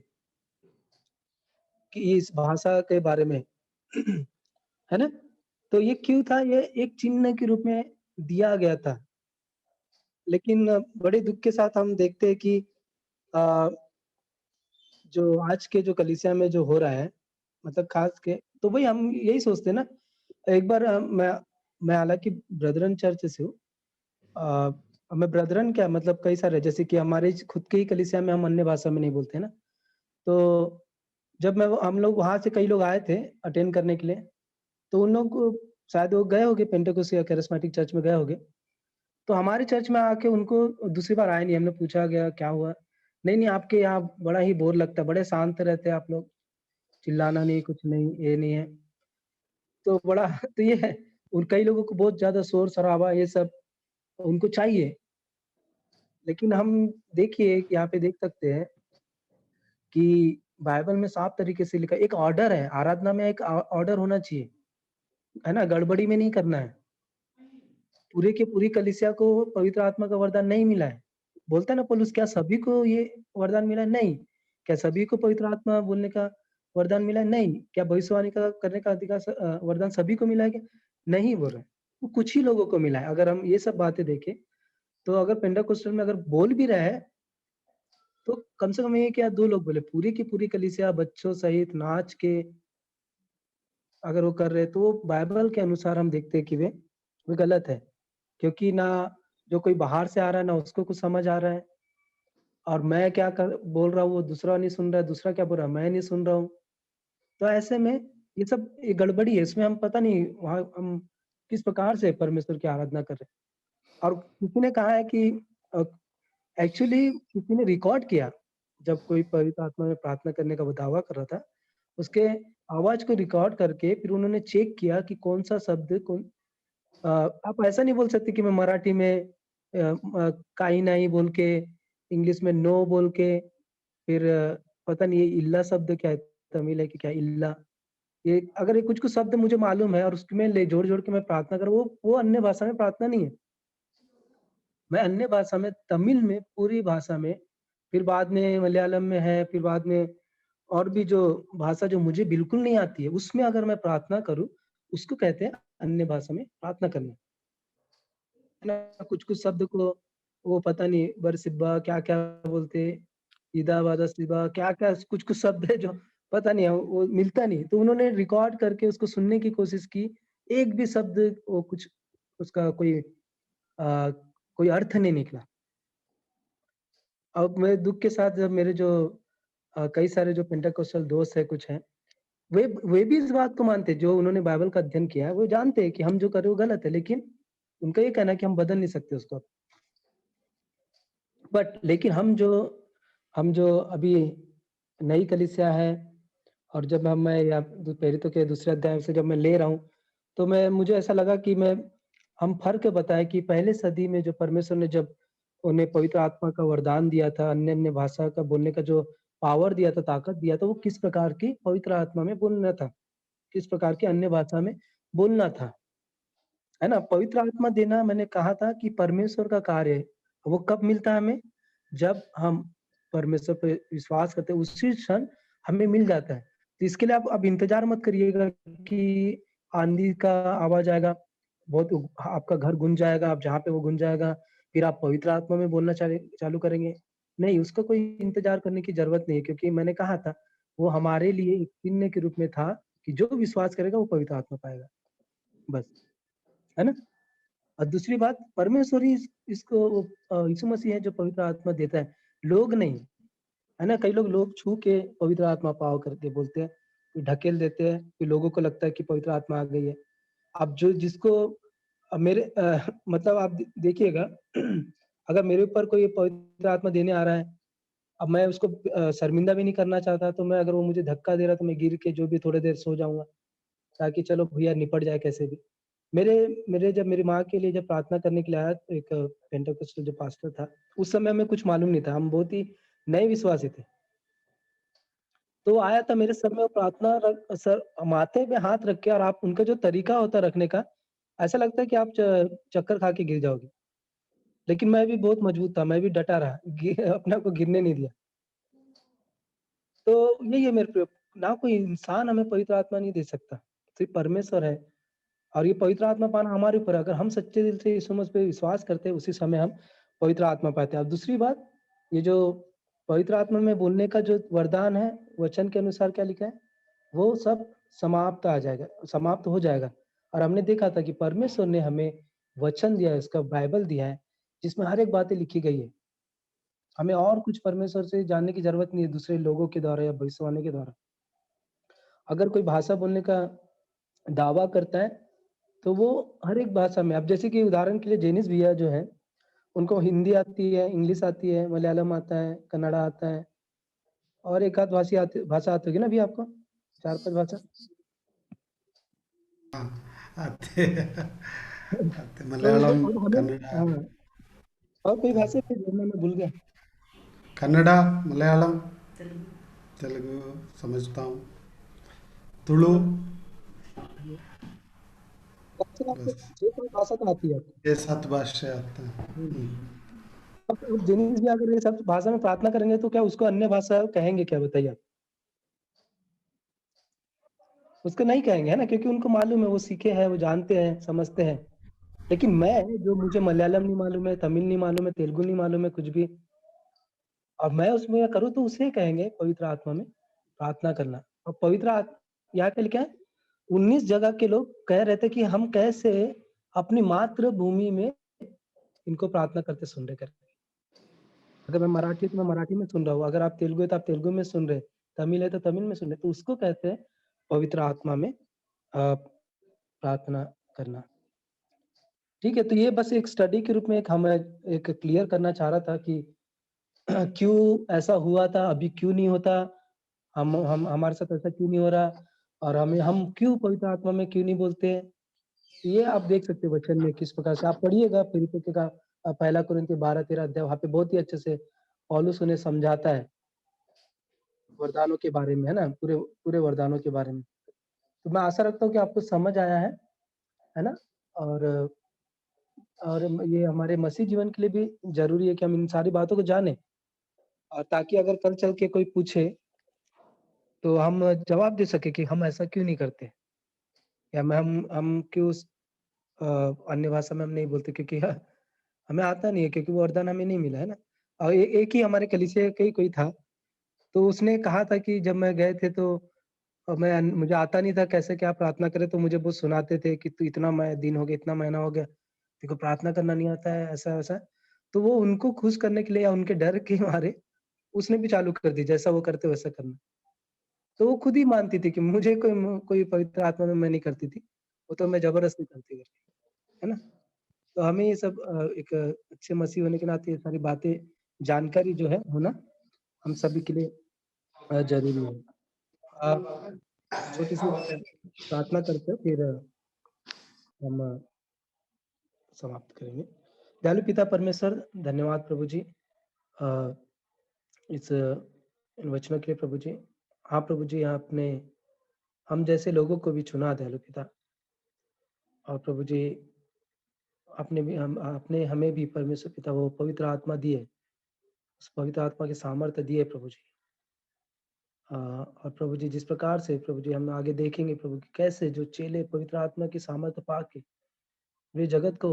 कि इस भाषा के बारे में, है ना? तो ये क्यों था? ये एक चिन्ह के रूप में दिया गया था। लेकिन बड़े दुःख के साथ हम देखते हैं कि अ, जो आज के जो कलीसिया में जो हो रहा है, मतलब खास के, तो वही हम यही सोचते हैं ना। एक बार मैं हालाँकि ब्रदरन चर्च से हूँ। अ, मैं ब्रदरन क्या, मतलब कई सारे, जैसे कि हमारे खुद के ही कलीसिया में हम अन्य भाषा में नहीं बोलते हैं ना। तो जब हम लोग वहाँ से कई लोग आए थे अटेंड करने के लिए, तो उन लोग को शायद वो गए होंगे पेंटेकोस्ट या कैरिस्मेटिक चर्च में गए होंगे। तो हमारे चर्च में आके उनको दूसरी बार आए नहीं, हमने पूछा गया क्या हुआ? नहीं, नहीं आपके यहाँ बड़ा ही बोर लगता है, बड़े शांत रहते हैं आप लोग, चिल्लाना नहीं, कुछ नहीं, ये नहीं है। तो बड़ा तो ये है, और कई लोगों को बहुत ज़्यादा शोर-शराबा ये सब उनको चाहिए। लेकिन हम देखिए कि यहाँ पे देख सकते हैं कि बाइबल में साफ तरीके से लिखा है, एक ऑर्डर है, आराधना में एक ऑर्डर होना चाहिए, है ना? गड़बड़ी में नहीं करना है। पूरे की पूरी कलीसिया को पवित्र आत्मा का वरदान नहीं मिला है। बोलता है ना पौलुस, क्या सभी को ये वरदान मिला है? नहीं। क्या सभी को पवित्र आत्मा बोलने का वरदान मिला है? नहीं। क्या भविष्यवाणी का करने का अधिकार वरदान सभी को मिला है क्या? नहीं बोल रहे। वो कुछ ही लोगों को मिला है। अगर हम ये सब बातें देखें, तो अगर पेंटाकोस्टल में अगर बोल भी रहा है, तो कम से कम 1 या 2 लोग बोले, पूरी की पूरी कलीसिया बच्चों सहित नाच के अगर वो कर रहे हैं, तो वो बाइबल के अनुसार हम देखते हैं कि वो गलत है। क्योंकि ना जो कोई बाहर से आ रहा है, ना उसको कुछ समझ आ रहा है, और मैं क्या बोल रहा हूँ वो दूसरा नहीं सुन रहा है, दूसरा क्या बोल रहा है मैं नहीं सुन रहा हूँ। तो ऐसे में ये सब ये गड़बड़ी है, इसमें हम पता नहीं वहाँ हम किस प्रकार से परमेश्वर की आराधना कर रहे हैं। और किसी ने कहा है कि एक्चुअली किसी ने रिकॉर्ड किया, जब कोई पवित्र आत्मा में प्रार्थना करने का वो दावा कर रहा था, उसके आवाज को रिकॉर्ड करके फिर उन्होंने चेक किया कि कौन सा शब्द आप ऐसा नहीं बोल सकते कि मैं मराठी में काही नाही बोल के, इंग्लिश में नो बोल के, फिर पता नहीं ये इल्ला शब्द क्या है, तमिल है कि क्या इल्ला, ये अगर ये कुछ-कुछ शब्द मुझे मालूम है और उसमें ले जोड़-जोड़ के मैं प्रार्थना करूँ, वो अन्य भाषा में प्रार्थना नहीं है। मैं अन्य भाषा में, तमिल में, पूरी भाषा में, फिर बाद में मलयालम में है, फिर बाद में और भी जो भाषा जो मुझे बिल्कुल नहीं आती है, उसमें अगर मैं प्रार्थना करूँ, उसको कहते हैं अन्य भाषा में प्रार्थना करना। है ना? कुछ-कुछ शब्द को वो पता नहीं बरसिब्बा क्या-क्या बोलते, इदा बादा सिबा क्या-क्या कुछ-कुछ शब्द है जो पता नहीं है, वो मिलता नहीं। तो उन्होंने रिकॉर्ड करके उसको सुनने की कोशिश की, एक भी शब्द वो कुछ उसका अ, कोई अर्थ नहीं निकला। अब मैं दुःख के साथ जब मेरे जो कई सारे जो पेंटाकोस्टल दोस्त हैं, कुछ हैं, वे भी इस बात को मानते हैं, जो उन्होंने बाइबल का अध्ययन किया है, वो जानते हैं कि हम जो कर रहे हैं वो गलत है, लेकिन उनका ये कहना है कि हम बदल नहीं सकते उसको। बट लेकिन हम जो अभी नई कलीसिया है, और जब मैं या प्रेरितों के दूसरे अध्याय से जब मैं ले रहा हूँ, तो मुझे ऐसा लगा कि हम फ़र्क बताएँ कि पहले सदी में जो परमेश्वर ने जब उन्हें पवित्र आत्मा का वरदान दिया था, अन्य-अन्य भाषा का बोलने का जो पावर दिया था, ताकत दिया था, वो किस प्रकार की पवित्र आत्मा में बोलना था, किस प्रकार की अन्य भाषा में बोलना था, है ना? पवित्र आत्मा देना मैंने कहा था कि परमेश्वर का कार्य है। वो कब मिलता है हमें? जब हम परमेश्वर पे विश्वास करते हैं, उसी क्षण हमें मिल जाता है। तो इसके लिए आप अब इंतज़ार मत करिएगा कि आँधी का आवाज़ आएगा, बहुत आपका घर गूंज जाएगा, आप जहाँ पे वो गूंज जाएगा, फिर आप पवित्र आत्मा में बोलना चालू करेंगे। नहीं, उसका कोई इंतज़ार करने की ज़रूरत नहीं है, क्योंकि मैंने कहा था, वो हमारे लिए एक चिन्ह के रूप में था कि जो विश्वास करेगा वो पवित्र आत्मा पाएगा। बस, है ना? और दूसरी बात, परमेश्वर ही इसको यीशु मसीह है जो पवित्र आत्मा देता है, लोग नहीं, है ना? कई लोग छू के पवित्र आत्मा पाओ करके बोलते हैं, फिर ढकेल देते हैं, फिर लोगों को लगता है कि पवित्र आत्मा आ गई है। अब जो जिसको मेरे मतलब आप देखिएगा अगर मेरे ऊपर कोई पवित्र आत्मा देने आ रहा है, अब मैं उसको शर्मिंदा भी नहीं करना चाहता, तो मैं अगर वो मुझे धक्का दे रहा है तो मैं गिर के जो भी थोड़ी देर सो जाऊँगा, ताकि चलो भैया निपट जाए कैसे भी। मेरे मेरे जब मेरी माँ के लिए जब प्रार्थना करने के लिए आया तो एक पेंटेकोस्टल जो पास्टर था, उस समय हमें कुछ मालूम नहीं था, हम बहुत ही नए विश्वासी थे। तो आया था मेरे सर में वो प्रार्थना सर माथे पे हाथ रख के, और आप उनका जो तरीका होता है रखने का, ऐसा लगता है कि आप चक्कर खा के गिर जाओगे। लेकिन मैं भी बहुत मजबूत था, मैं भी डटा रहा, अपने आप को गिरने नहीं दिया। तो यही है मेरे प्रिय, ना कोई इंसान हमें पवित्र आत्मा नहीं दे सकता, सिर्फ परमेश्वर है। और ये पवित्र आत्मा पाना हमारे ऊपर है, अगर हम सच्चे दिल से यीशु मसीह पे विश्वास करते हैं, उसी समय हम पवित्र आत्मा पाते हैं। अब दूसरी बात, ये जो पवित्र आत्मा में बोलने का जो वरदान है, वचन के अनुसार क्या लिखा है, वो सब समाप्त हो जाएगा। और हमने देखा था कि परमेश्वर ने हमें वचन दिया है, उसका बाइबल दिया है, जिसमें हर एक बातें लिखी गई है। हमें और कुछ परमेश्वर से जानने की ज़रूरत नहीं है दूसरे लोगों के द्वारा या भविष्यवाणी के द्वारा। अगर कोई भाषा बोलने का दावा करता है, तो वो हर एक भाषा में, अब जैसे कि उदाहरण के लिए जेनिस भैया जो हैं, उनको हिंदी आती है, इंग्लिश आती है, मलयालम आता है, कन्नड़ा आता है, और एक आध भाषा आती होगी ना भैया आपको? 4-5 भाषा? हाँ, आते आते तो मलयालम, और हमें कन्नड़ा। हाँ, और कोई भाषा फिर जोड़ना मैं भूल गया। कन्नड़ा, मलयालम, तेलुगु समझता हूँ, तुलु, कम से कम आपको बस 6-7 भाषा तो आती है आपको। ये 7 भाषा आते हैं। अब जेनिस भी अगर ये सब भाषा में प्रार्थना करेंगे तो क्या उसको अन्य भाषा कहेंगे क्या, बताइए आप? उसको नहीं कहेंगे, है ना? क्योंकि उनको मालूम है, वो सीखे हैं, वो जानते हैं, समझते हैं। लेकिन मैं, जो मुझे मलयालम नहीं मालूम है, तमिल नहीं मालूम है, तेलुगु नहीं मालूम है, कुछ भी, और मैं उसमें करूँ तो उसे कहेंगे पवित्र आत्मा में प्रार्थना करना। और पवित्र यहाँ पे लिखा है, 19 जगह के लोग कह रहे थे कि हम कैसे अपनी मातृभूमि में इनको प्रार्थना करते सुन रहे करके। अगर मैं मराठी है तो मैं मराठी में सुन रहा हूँ, अगर आप तेलुगु है तो आप तेलुगु में सुन रहे, तमिल है तो तमिल में सुन रहे, तो उसको कहते हैं पवित्र आत्मा में प्रार्थना करना। ठीक है, तो ये बस एक स्टडी के रूप में एक क्लियर करना चाह रहा था कि क्यों ऐसा हुआ था, अभी क्यों नहीं होता, हम हमारे साथ ऐसा क्यों नहीं हो रहा, और हम क्यों पवित्र आत्मा में क्यों नहीं बोलते हैं। ये आप देख सकते हैं वचन में किस प्रकार से, आप पढ़िएगा फिलिप्पियों का पहला कुरिन्थियों 12-13 अध्याय, वहाँ पे बहुत ही अच्छे से पौलुस उन्हें समझाता है वरदानों के बारे में, है ना? पूरे पूरे वरदानों के बारे में। तो मैं आशा रखता हूँ कि आपको समझ आया है ना? और ये हमारे मसीह जीवन के लिए भी ज़रूरी है कि हम इन सारी बातों को जानें, और ताकि अगर कल चल के कोई पूछे, तो हम जवाब दे सकें कि हम ऐसा क्यों नहीं करते, या हम क्यों अन्य भाषा में हम नहीं बोलते, क्योंकि हमें आता नहीं है, क्योंकि वो वरदान हमें नहीं मिला, है ना? और एक ही हमारे कलीसिया का ही कोई था, तो उसने कहा था कि जब मैं गए थे तो मुझे आता नहीं था कैसे क्या प्रार्थना करें, तो मुझे वो सुनाते थे कि तू इतना दिन हो गया, इतना महीना हो गया, तेरे को प्रार्थना करना नहीं आता है, ऐसा-वैसा। तो वो उनको खुश करने के लिए या उनके डर के मारे उसने भी चालू कर दी, जैसा वो करते वैसा करना। तो वो खुद ही मानती थी कि मुझे कोई पवित्र आत्मा में मैं नहीं करती थी, वो तो मैं ज़बरदस्ती करती थी, है ना? तो हमें ये सब एक अच्छे मसीह होने के नाते ये सारी बातें, जानकारी जो है होना हम सभी के लिए ज़रूरी है। छोटी सी प्रार्थना करके फिर हम समाप्त करेंगे। दयालु पिता परमेश्वर, धन्यवाद प्रभु जी अ, इस इन वचनों के लिए प्रभु जी। हाँ प्रभु जी, आपने हम जैसे लोगों को भी चुना दयालु पिता, और प्रभु जी आपने हमें भी परमेश्वर पिता वो पवित्र आत्मा दी है, उस पवित्र आत्मा की सामर्थ्य दी है प्रभु जी। और प्रभु जी जिस प्रकार से प्रभु जी हम आगे देखेंगे प्रभु कि कैसे जो चेले पवित्र आत्मा की सामर्थ्य पाके वे जगत को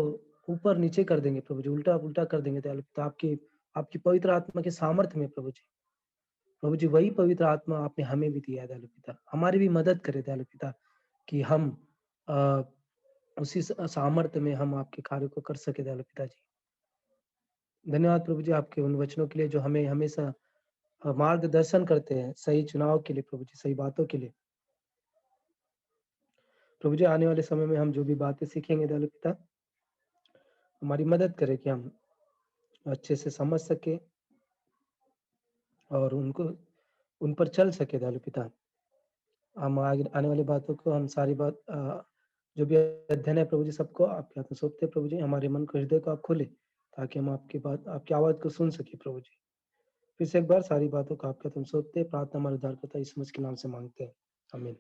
ऊपर नीचे कर देंगे प्रभु जी, उल्टा-पुल्टा कर देंगे दयालु पिता, आपकी आपकी पवित्र आत्मा के सामर्थ्य में प्रभु जी। प्रभु जी वही पवित्र आत्मा आपने हमें भी दिया है दयालु पिता। हमारी भी मदद करे दयालु पिता कि हम अ, उसी सामर्थ्य में हम आपके कार्य को कर सके दयालु पिताजी। धन्यवाद प्रभु जी आपके उन वचनों के लिए जो हमें हमेशा मार्गदर्शन करते हैं सही चुनाव के लिए प्रभु जी, सही बातों के लिए। प्रभु जी आने वाले समय में हम जो भी बातें सीखेंगे दयालु पिता, हमारी मदद करें कि हम अच्छे से समझ सके और उन पर चल सके दयालु पिता। हम आगे आने वाली बातों को हम सारी बात जो भी अध्ययन है प्रभु जी सबको आपके हाथ में सौंपते हैं प्रभु जी। हमारे मन को, हृदय को आप खोले ताकि हम आपकी बात, आपकी आवाज को सुन सके प्रभु जी। फिर से एक बार सारी बातों को आपके हाथ में सौंपते हैं। प्रार्थना हमारे उद्धारकर्ता यीशु मसीह के नाम से मांगते हैं, आमीन।